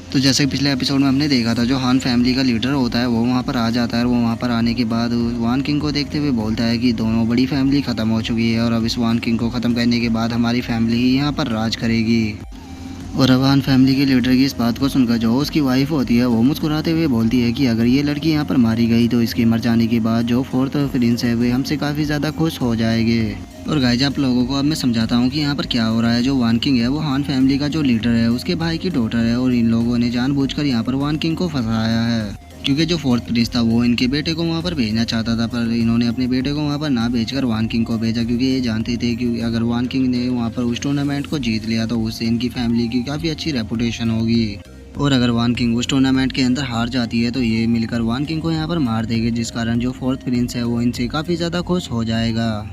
तो जैसे कि पिछले एपिसोड में हमने देखा था, जो हान फैमिली का लीडर होता है वो वहाँ पर आ जाता है और वो वहाँ पर आने के बाद वान किंग को देखते हुए बोलता है कि दोनों बड़ी फैमिली ख़त्म हो चुकी है और अब इस वान किंग को ख़त्म करने के बाद हमारी फैमिली ही यहाँ पर राज करेगी। और अब हान फैमिली के लीडर की इस बात को सुनकर जो उसकी वाइफ होती है वो मुस्कुराते हुए बोलती है कि अगर ये लड़की यहाँ पर मारी गई तो इसके मर जाने के बाद जो फोर्थ प्रिंस है वे हमसे काफ़ी ज़्यादा खुश हो जाएंगे। और गाइज आप लोगों को अब मैं समझाता हूँ कि यहाँ पर क्या हो रहा है। जो वान किंग है वो हान फैमिली का जो लीडर है उसके भाई की डॉटर है और इन लोगों ने जानबूझकर यहाँ पर वान किंग को फंसाया है, क्योंकि जो फोर्थ प्रिंस था वो इनके बेटे को वहाँ पर भेजना चाहता था, पर इन्होंने अपने बेटे को वहाँ पर ना भेजकर वान किंग को भेजा, क्योंकि ये जानते थे कि अगर वान किंग ने वहाँ पर उस टूर्नामेंट को जीत लिया तो उससे इनकी फैमिली की काफ़ी अच्छी रेपुटेशन होगी। और अगर वान किंग उस टूर्नामेंट के अंदर हार जाती है तो ये मिलकर वान किंग को यहाँ पर मार देंगे, जिस कारण जो फोर्थ प्रिंस है वो इनसे काफ़ी ज़्यादा खुश हो जाएगा।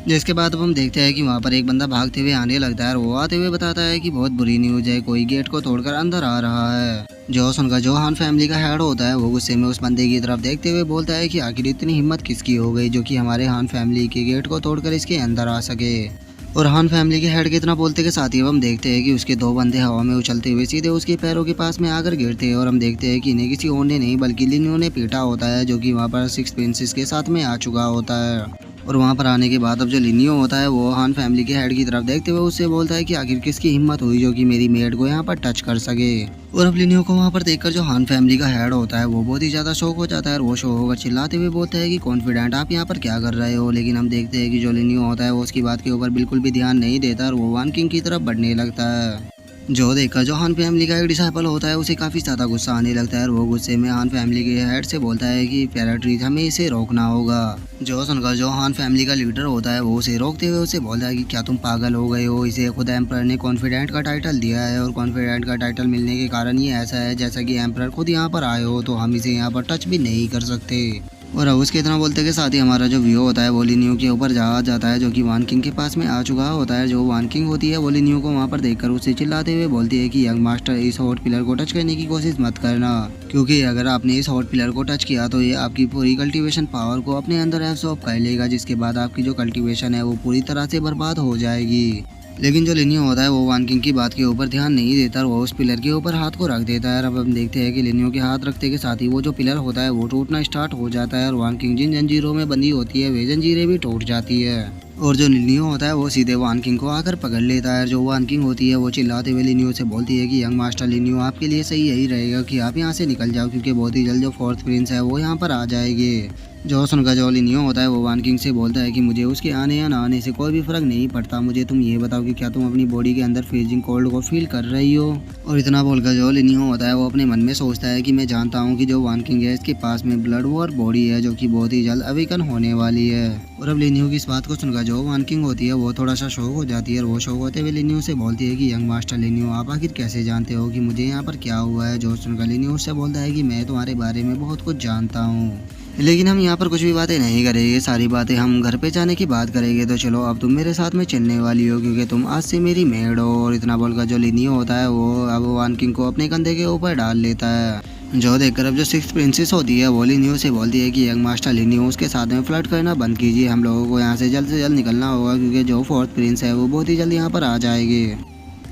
जिसके बाद अब हम देखते हैं कि वहाँ पर एक बंदा भागते हुए आने लगता है और वो आते हुए बताता है कि बहुत बुरी न्यूज़ है, कोई गेट को तोड़कर अंदर आ रहा है। जो सुनकर जो हान फैमिली का हेड होता है वो गुस्से में उस बंदे की तरफ देखते हुए बोलता है कि आखिर इतनी हिम्मत किसकी हो गई जो कि हमारे हान फैमिली के गेट को तोड़कर इसके अंदर आ सके। और हान फैमिली के हेड के इतना बोलते के साथ ही हम देखते हैं कि उसके दो बंदे हवा में उछलते हुए सीधे उसके पैरों के पास में आकर गिरते हैं और हम देखते हैं कि इन्हें किसी और ने नहीं बल्कि लिनियो ने पीटा होता है, जो कि वहाँ पर सिक्स प्रिंसेस के साथ में आ चुका होता है। और वहाँ पर आने के बाद अब जो लिनियो होता है वो हान फैमिली के हेड की तरफ देखते हुए उससे बोलता है कि आखिर किसकी हिम्मत हुई जो कि मेरी मेड को यहाँ पर टच कर सके। और अब लिनियो को वहाँ पर देखकर जो हान फैमिली का हेड होता है वो बहुत ही ज़्यादा शौक हो जाता है और वो शो होकर चिल्लाते हुए बोलता है कि कॉन्फिडेंट आप यहाँ पर क्या कर रहे हो। लेकिन हम देखते हैं कि जो लिनियो होता है वो उसकी बात के ऊपर बिल्कुल भी ध्यान नहीं देता और वो वान किंग की तरफ बढ़ने लगता है। जो देखकर जो हान फैमिली का एक डिसाइपल होता है उसे काफ़ी ज़्यादा गुस्सा आने लगता है और वो गुस्से में हान फैमिली के हेड से बोलता है कि पैराट्रीज हमें इसे रोकना होगा। जो सुनकर जो हान फैमिली का लीडर होता है वो उसे रोकते हुए उसे बोलता है कि क्या तुम पागल हो गए हो, इसे खुद एम्परर ने कॉन्फिडेंट का टाइटल दिया है और कॉन्फिडेंट का टाइटल मिलने के कारण ये ऐसा है जैसा कि एम्परर खुद यहाँ पर आए हो, तो हम इसे यहाँ पर टच भी नहीं कर सकते। और अब उसके इतना बोलते के साथ ही हमारा जो व्यू होता है वो लिनियो के ऊपर जा जाता है, जो कि वान किंग के पास में आ चुका होता है। जो वान किंग होती है वो लिनियो को वहाँ पर देखकर उसे चिल्लाते हुए बोलती है कि यंग मास्टर इस हॉट पिलर को टच करने की कोशिश मत करना, क्योंकि अगर आपने इस हॉट पिलर को टच किया तो ये आपकी पूरी कल्टीवेशन पावर को अपने अंदर एब्सॉर्ब कर लेगा, जिसके बाद आपकी जो कल्टीवेशन है वो पूरी तरह से बर्बाद हो जाएगी। लेकिन जो लिनियो होता है वो वान किंग की बात के ऊपर ध्यान नहीं देता और वो उस पिलर के ऊपर हाथ को रख देता है। अब हम देखते हैं कि लिनियो के हाथ रखते के साथ ही वो जो पिलर होता है वो टूटना स्टार्ट हो जाता है और वान किंग जिन जंजीरों में बंधी होती है वे जंजीरें भी टूट जाती है। और जो लिनियो होता है वो सीधे वान किंग को आकर पकड़ लेता है। जो वान किंग होती है वो चिल्लाते हुए लिनियो से बोलती है कि यंग मास्टर लिनियो आपके लिए सही यही रहेगा कि आप यहाँ से निकल जाओ, क्योंकि बहुत ही जल्द जो फोर्थ प्रिंस है वो यहाँ पर आ जाएंगे। जो सुनकर जो लिनियो होता है वो वान किंग से बोलता है कि मुझे उसके आने या ना आने से कोई भी फर्क नहीं पड़ता, मुझे तुम ये बताओ कि क्या तुम अपनी बॉडी के अंदर फ्रीजिंग कोल्ड को फील कर रही हो। और इतना बोलकर जो लिनियो होता है वो अपने मन में सोचता है कि मैं जानता हूँ कि जो वान किंग है इसके पास में ब्लड वॉर बॉडी है जो कि बहुत ही जल्द अवेकन होने वाली है। और अब लिनियो की इस बात को सुनकर जो वान किंग होती है वो थोड़ा सा शौक हो जाती है और वो शौक होते हुए लिनियो से बोलती है कि यंग मास्टर लिनियो आप आखिर कैसे जानते हो कि मुझे यहाँ पर क्या हुआ है। जो सुनकर लिनियो उससे बोलता है कि मैं तुम्हारे बारे में बहुत कुछ जानता हूँ, लेकिन हम यहाँ पर कुछ भी बातें नहीं करेंगे, सारी बातें हम घर पे जाने की बात करेंगे। तो चलो अब तुम मेरे साथ में चलने वाली हो क्योंकि तुम आज से मेरी मेड हो। और इतना बोलकर जो लिनियो होता है वो अब वान किंग को अपने कंधे के ऊपर डाल लेता है। जो देखकर अब जो सिक्स प्रिंसेस होती है वो लिनियो से बोलती है कि यंग मास्टर लिनियो उसके साथ में फ्लर्ट करना बंद कीजिए, हम लोगों को यहाँ से जल्द निकलना होगा क्योंकि जो फोर्थ प्रिंस है वो बहुत ही जल्द यहाँ पर आ जाएंगे।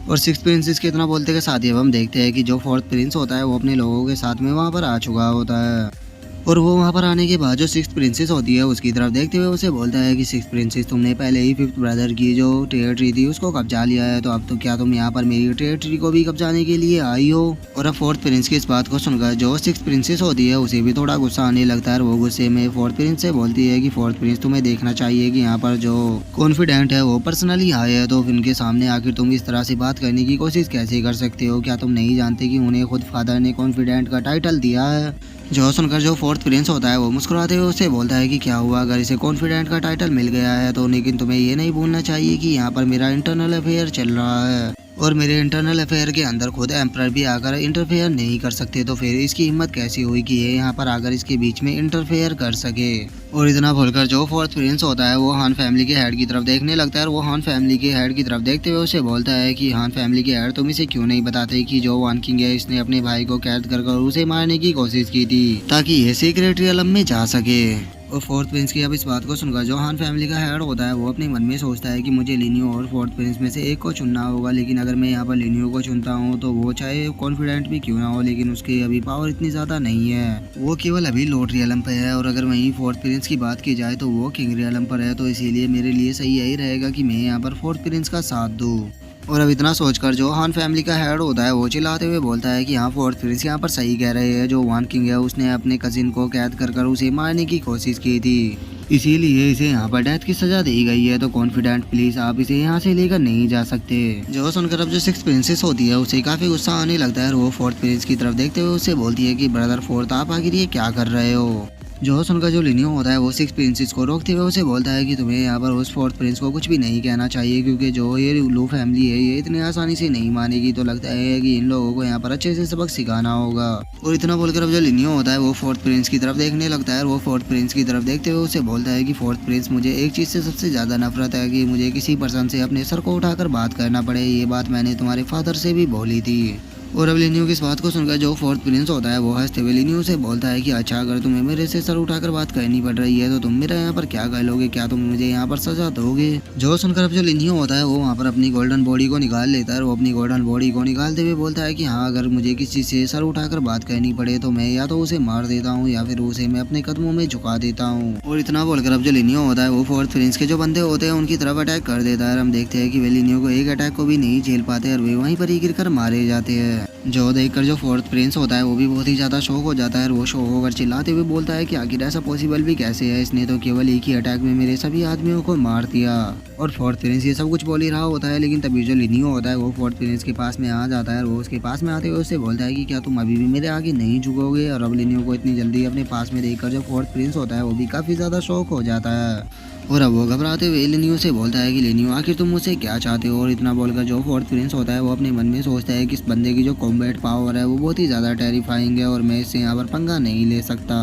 और सिक्स प्रिंसेस के इतना बोलते के साथ ही अब हम देखते हैं कि जो फोर्थ प्रिंस होता है वो अपने लोगों के साथ में वहाँ पर आ चुका होता है। और वो वहाँ पर आने के बाद जो सिक्स प्रिंसेस होती है उसकी तरफ देखते हुए उसे बोलता है कि सिक्स प्रिंसेस तुमने पहले ही फिफ्थ ब्रदर की जो टेरिटरी थी उसको कब्जा लिया है, तो अब तो क्या तुम यहाँ पर मेरी टेरिटरी को भी कब्जाने के लिए आई हो। और अब फोर्थ प्रिंस की इस बात को सुनकर जो सिक्स प्रिंसेस होती है उसे भी थोड़ा गुस्सा आने लगता है और वो गुस्से में फोर्थ प्रिंस से बोलती है कि फोर्थ प्रिंस तुम्हें देखना चाहिए कि यहाँ पर जो कॉन्फिडेंट है वो पर्सनली आए है, तो उनके सामने आखिर तुम इस तरह से बात करने की कोशिश कैसे कर सकते हो, क्या तुम नहीं जानते कि उन्हें खुद फादर ने कॉन्फिडेंट का टाइटल दिया है। जो सुनकर जो फोर्थ प्रिंस होता है वो मुस्कुराते हुए उससे बोलता है कि क्या हुआ अगर इसे कॉन्फिडेंट का टाइटल मिल गया है तो, लेकिन तुम्हें ये नहीं भूलना चाहिए कि यहाँ पर मेरा इंटरनल अफेयर चल रहा है और मेरे इंटरनल अफेयर के अंदर खुद एम्परर भी आकर इंटरफेयर नहीं कर सकते, तो फिर इसकी हिम्मत कैसी हुई कि ये यहाँ पर आकर इसके बीच में इंटरफेयर कर सके। और इतना बोलकर जो फोर्थ प्रिंस होता है वो हान फैमिली के हेड की तरफ देखने लगता है और वो हान फैमिली के हेड की तरफ देखते हुए उसे बोलता है कि हान फैमिली के हेड तुम इसे क्यों नहीं बताते कि जो वान किंग है इसने अपने भाई को कैद कर उसे मारने की कोशिश की थी ताकि ये सीक्रेट रियलम में जा सके। और फोर्थ प्रिंस की अब इस बात को सुनकर जो हान फैमिली का हेड होता है वो अपने मन में सोचता है कि मुझे लिनियो और फोर्थ प्रिंस में से एक को चुनना होगा, लेकिन अगर मैं यहाँ पर लिनियो को चुनता हूँ तो वो चाहे कॉन्फिडेंट भी क्यों ना हो, लेकिन उसके अभी पावर इतनी ज़्यादा नहीं है, वो केवल अभी लॉर्ड रियलम पे है। और अगर वहीं फोर्थ प्रिंस की बात की जाए तो वो किंग रियलम पर है, तो इसीलिए मेरे लिए सही यही रहेगा कि मैं यहाँ पर फोर्थ प्रिंस का साथ दूँ। और अब इतना सोचकर जो हान फैमिली का हेड होता है वो चिल्लाते हुए बोलता है कि हाँ फोर्थ प्रिंस यहाँ पर सही कह रहे हैं, जो वान किंग है उसने अपने कजिन को कैद कर उसे मारने की कोशिश की थी, इसीलिए इसे यहाँ पर डेथ की सजा दी गई है। तो कॉन्फिडेंट प्लीज आप इसे यहाँ से लेकर नहीं जा सकते। जो सुनकर अब जो सिक्स प्रिंसेस होती है उसे काफी गुस्सा आने लगता है और वो फोर्थ प्रिंस की तरफ देखते हुए उससे बोलती है कि ब्रदर फोर्थ आप आखिर ये क्या कर रहे हो। जो सुनकर जो लिनियो होता है वो सिक्स प्रिंसेस को रोकते हुए उसे बोलता है कि तुम्हें यहाँ पर उस फोर्थ प्रिंस को कुछ भी नहीं कहना चाहिए, क्योंकि जो ये लू फैमिली है ये इतनी आसानी से नहीं मानेगी। तो लगता है कि इन लोगों को यहाँ पर अच्छे से सबक सिखाना होगा। और इतना बोलकर अब जो लिनियो होता है वो फोर्थ प्रिंस की तरफ देखने लगता है और वो फोर्थ प्रिंस की तरफ देखते हुए उसे बोलता है कि फोर्थ प्रिंस मुझे एक चीज़ से सबसे ज़्यादा नफरत है कि मुझे किसी पर्सन से अपने सर को उठाकर बात करना पड़े। ये बात मैंने तुम्हारे फादर से भी बोली थी। और अब लिनियो की इस बात को सुनकर जो फोर्थ प्रिंस होता है वो हंसते हुए लिनियो से बोलता है कि अच्छा अगर तुम्हें मेरे से सर उठाकर बात करनी पड़ रही है तो तुम मेरा यहाँ पर क्या कर लोगे, क्या तुम मुझे यहाँ पर सजा दोगे। जो सुनकर अब जो लिनियो होता है वो वहाँ पर अपनी गोल्डन बॉडी को निकाल लेता है और वो अपनी गोल्डन बॉडी को निकालते हुए बोलता है कि हाँ अगर मुझे किसी से सर उठाकर बात करनी पड़े तो मैं या तो उसे मार देता हूँ या फिर उसे मैं अपने कदमों में झुका देता हूँ। और इतना बोलकर अब जो लिनियो होता है वो फोर्थ प्रिंस के जो बंदे होते हैं उनकी तरफ अटैक कर देता है। हम देखते हैं कि वे लिनियो को एक अटैक को भी नहीं झेल पाते और वे वहीं पर ही गिरकर मारे जाते हैं। जो देखकर जो फोर्थ प्रिंस होता है वो भी बहुत ही ज्यादा शौक हो जाता है और वो शौक होकर चिल्लाते हुए बोलता है कि आखिर ऐसा पॉसिबल भी कैसे है, इसने तो केवल एक ही अटैक में मेरे सभी आदमियों को मार दिया। और फोर्थ प्रिंस ये सब कुछ बोल ही रहा होता है, लेकिन तभी जो लिनियो होता है वो फोर्थ प्रिंस के पास में आ जाता है और वो उसके पास में आते हुए उससे बोलता है कि क्या तुम अभी भी मेरे आगे नहीं झुकोगे। और अब लिनियो को इतनी जल्दी अपने पास में देखकर जो फोर्थ प्रिंस होता है वो भी काफी ज्यादा शौक हो जाता है। और अब वो घबराते हुए लिनियो से बोलता है कि लिनियो आखिर तुम मुझसे क्या चाहते हो। और इतना बोलकर जो फोर्थ प्रिंस होता है वो अपने मन में सोचता है कि इस बंदे की जो कॉम्बैट पावर है वो बहुत ही ज़्यादा टेरिफाइंग है और मैं इससे यहाँ पर पंगा नहीं ले सकता।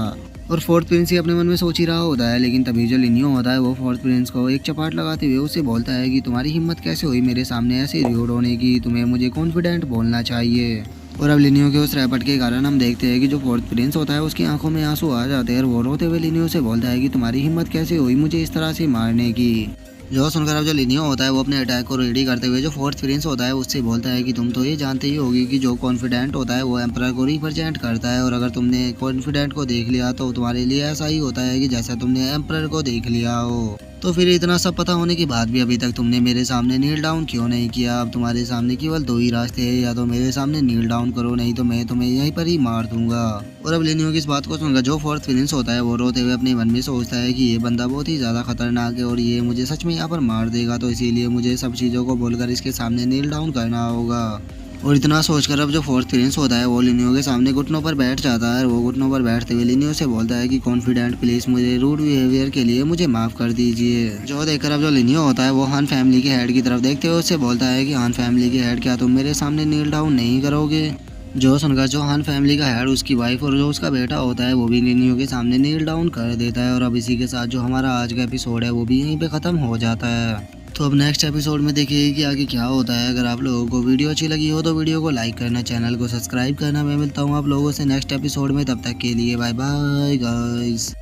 और फोर्थ प्रिंस ही अपने मन में सोच ही रहा होता है, लेकिन तभी जो लिनियो होता है वो फोर्थ प्रिंस को एक चपाट लगाते हुए उससे बोलता है कि तुम्हारी हिम्मत कैसे हुई मेरे सामने ऐसे र्यूड होने की, तुम्हें मुझे कॉन्फिडेंट बोलना चाहिए। और अब लिनियो के उस रैपट के कारण हम देखते हैं कि जो फोर्थ प्रिंस होता है उसकी आंखों में आंसू आ जाते हैं और वो रोते हुए लिनियो से बोलता है कि तुम्हारी हिम्मत कैसे हुई मुझे इस तरह से मारने की। जो सुनकर अब जो लिनियो होता है वो अपने अटैक को रेडी करते हुए जो फोर्थ प्रिंस होता है उससे बोलता है कि तुम तो ये जानते ही होगी कि जो कॉन्फिडेंट होता है वो एम्परर को रिप्रेजेंट करता है, और अगर तुमने कॉन्फिडेंट को देख लिया तो तुम्हारे लिए ऐसा ही होता है कि जैसा तुमने एम्परर को देख लिया हो। तो फिर इतना सब पता होने के बाद भी अभी तक तुमने मेरे सामने नील डाउन क्यों नहीं किया। अब तुम्हारे सामने केवल दो ही रास्ते हैं, या तो मेरे सामने नील डाउन करो नहीं तो मैं तुम्हें यहीं पर ही मार दूंगा। और अब लिनियो की इस बात को सुनकर जो फोर्थ प्रिंस होता है वो रोते हुए अपने मन में सोचता है कि ये बंदा बहुत ही ज़्यादा खतरनाक है और ये मुझे सच में यहाँ पर मार देगा, तो इसीलिए मुझे सब चीज़ों को बोलकर इसके सामने नील डाउन करना होगा। और इतना सोचकर अब जो फोर्थ प्रिंस होता है वो लिनियो के सामने घुटनों पर बैठ जाता है और वो घुटनों पर बैठते हुए लिनियो से बोलता है कि कॉन्फिडेंट प्लीज मुझे रूड बिहेवियर के लिए मुझे माफ कर दीजिए। जो देखकर अब जो लिनियो होता है वो हान फैमिली के हेड की तरफ देखते हुए उससे बोलता है कि हान फैमिली के हेड क्या तुम मेरे सामने नील डाउन नहीं करोगे। जो सुनकर जो हान फैमिली का हेड उसकी वाइफ और जो उसका बेटा होता है वो भी लिनियो के सामने नील डाउन कर देता है। और अब इसी के साथ जो हमारा आज का एपिसोड है वो भी यहीं पे ख़त्म हो जाता है। तो अब नेक्स्ट एपिसोड में देखिए कि आगे क्या होता है। अगर आप लोगों को वीडियो अच्छी लगी हो तो वीडियो को लाइक करना, चैनल को सब्सक्राइब करना। मैं मिलता हूँ आप लोगों से नेक्स्ट एपिसोड में, तब तक के लिए बाय बाय गाइस।